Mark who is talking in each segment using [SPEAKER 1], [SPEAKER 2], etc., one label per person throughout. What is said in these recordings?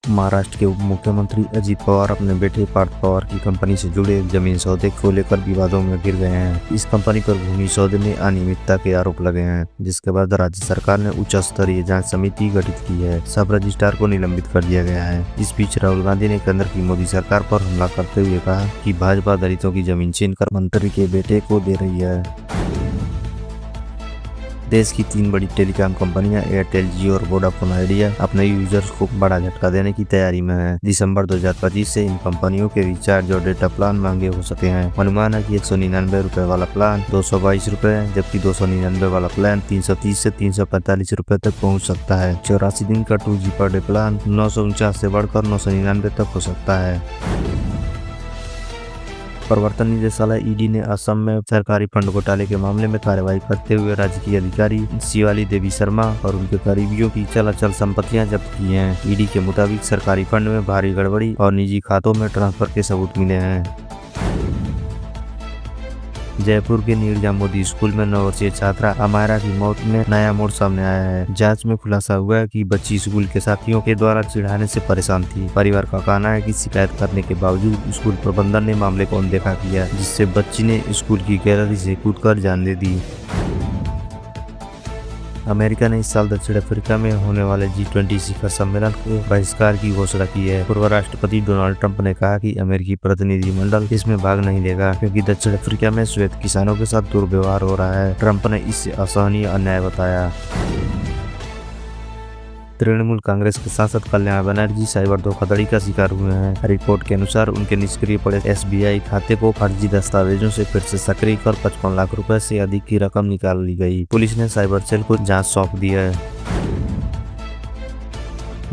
[SPEAKER 1] महाराष्ट्र के उप मुख्यमंत्री अजित पवार अपने बेटे पार्थ पवार की कंपनी से जुड़े जमीन सौदे को लेकर विवादों में घिर गए हैं। इस कंपनी पर भूमि सौदे में अनियमितता के आरोप लगे हैं, जिसके बाद राज्य सरकार ने उच्च स्तरीय जांच समिति गठित की है। सब रजिस्ट्रार को निलंबित कर दिया गया है। इस बीच राहुल गांधी ने केंद्र की मोदी सरकार पर हमला करते हुए कहा कि भाजपा दलितों की जमीन छीनकर मंत्री के बेटे को दे रही है। देश की 3 बड़ी टेलीकॉम कंपनियां एयरटेल, जियो और वोडाफोन आइडिया अपने यूजर्स को बड़ा झटका देने की तैयारी में है। दिसंबर 2025 से इन कंपनियों के रिचार्ज और डेटा प्लान महंगे हो सके हैं। अनुमान है कि 199 रुपए वाला प्लान 222 रुपए, जबकि 299 वाला प्लान 330 से 345 रुपए तक पहुंच सकता है। 84 दिन का 2G पर डे प्लान 949 से बढ़कर 999 तक हो सकता है। प्रवर्तन निदेशालय ईडी ने असम में सरकारी फंड घोटाले के मामले में कार्रवाई करते हुए राज्य की अधिकारी शिवाली देवी शर्मा और उनके करीबियों की चल संपत्तियां जब्त की हैं। ईडी के मुताबिक सरकारी फंड में भारी गड़बड़ी और निजी खातों में ट्रांसफर के सबूत मिले हैं। जयपुर के नीरजा मोदी स्कूल में 9 वर्षीय छात्रा अमायरा की मौत में नया मोड़ सामने आया है। जांच में खुलासा हुआ है कि बच्ची स्कूल के साथियों के द्वारा चिढ़ाने से परेशान थी। परिवार का कहना है कि शिकायत करने के बावजूद स्कूल प्रबंधन ने मामले को अनदेखा किया, जिससे बच्ची ने स्कूल की गैलरी से कूदकर जान दे दी। अमेरिका ने इस साल दक्षिण अफ्रीका में होने वाले G20 शिखर सम्मेलन के बहिष्कार की घोषणा की है। पूर्व राष्ट्रपति डोनाल्ड ट्रंप ने कहा कि अमेरिकी प्रतिनिधिमंडल इसमें भाग नहीं लेगा, क्योंकि दक्षिण अफ्रीका में श्वेत किसानों के साथ दुर्व्यवहार हो रहा है। ट्रंप ने इसे असहनीय अन्याय बताया। तृणमूल कांग्रेस के सांसद कल्याण बनर्जी साइबर धोखाधड़ी का शिकार हुए हैं। रिपोर्ट के अनुसार उनके निष्क्रिय पड़े SBI खाते को फर्जी दस्तावेजों से फिर से सक्रिय कर 55 लाख रुपए से अधिक की रकम निकाल ली गई। पुलिस ने साइबर सेल को जांच सौंप दी है।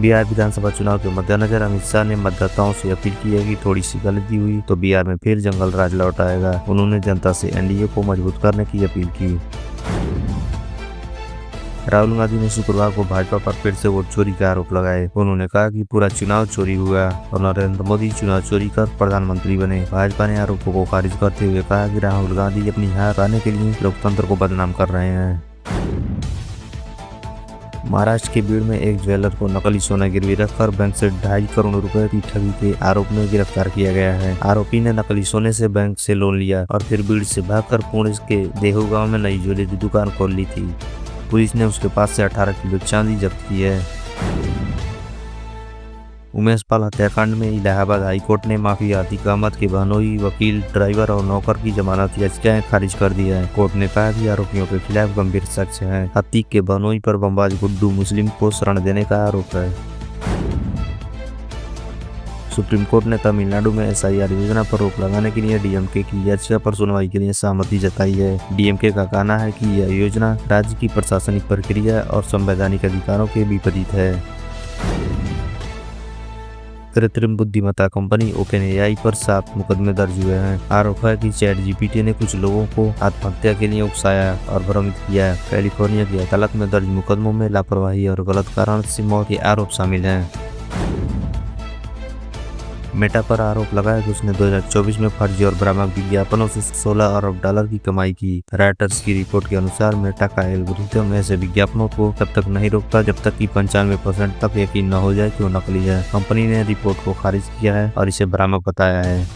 [SPEAKER 1] बिहार विधानसभा चुनाव के मद्देनजर अमित शाह ने मतदाताओं से अपील की है कि थोड़ी सी गलती हुई तो बिहार में फिर जंगल राज लौट आएगा। उन्होंने जनता से NDA को मजबूत करने की अपील की। राहुल गांधी ने शुक्रवार को भाजपा पर फिर से वोट चोरी का आरोप लगाए। उन्होंने कहा कि पूरा चुनाव चोरी हुआ और नरेंद्र मोदी चुनाव चोरी कर प्रधानमंत्री बने। भाजपा ने आरोपों को खारिज करते हुए कहा कि राहुल गांधी अपनी हार पाने के लिए लोकतंत्र को बदनाम कर रहे हैं। महाराष्ट्र के बीड़ में एक ज्वेलर को नकली सोना गिरवी रखकर बैंक से 2.5 करोड़ रुपए की ठगी के आरोप में गिरफ्तार किया गया है। आरोपी ने नकली सोने से बैंक से लोन लिया और फिर बीड़ से भागकर पुणे के देहू गांव में नई ज्वेलरी दुकान खोल ली थी। पुलिस ने उसके पास से 18 किलो चांदी जब्त की है। उमेश पाल हत्याकांड में इलाहाबाद हाईकोर्ट ने माफिया अतीक अहमद के बहनोई, वकील, ड्राइवर और नौकर की जमानत याचिकाएं खारिज कर दी है। कोर्ट ने कहा कि आरोपियों के खिलाफ गंभीर साक्ष्य हैं। अतीक के बहनोई पर बमबाज गुड्डू मुस्लिम को शरण देने का आरोप है। सुप्रीम कोर्ट ने तमिलनाडु में SIR योजना पर रोक लगाने के लिए DMK की याचिका पर सुनवाई के लिए सहमति जताई है। DMK का कहना है कि यह योजना राज्य की प्रशासनिक प्रक्रिया और संवैधानिक अधिकारों के विपरीत है। कृत्रिम बुद्धिमत्ता कंपनी OpenAI पर 7 मुकदमे दर्ज हुए हैं। आरोप है कि ChatGPT ने कुछ लोगों को आत्महत्या के लिए उकसाया और भ्रमित किया। कैलिफोर्निया की अदालत में दर्ज मुकदमों में लापरवाही और गलत कारण से मौत के आरोप शामिल हैं। मेटा पर आरोप लगाया कि उसने 2024 में फर्जी और भ्रामक विज्ञापनों से $16 अरब की कमाई की। रॉयटर्स की रिपोर्ट के अनुसार मेटा का एल्गोरिथम ऐसे विज्ञापनों को तब तक नहीं रोकता जब तक कि 95% तक यकीन न हो जाए कि वो नकली है। कंपनी ने रिपोर्ट को खारिज किया है और इसे भ्रामक बताया है।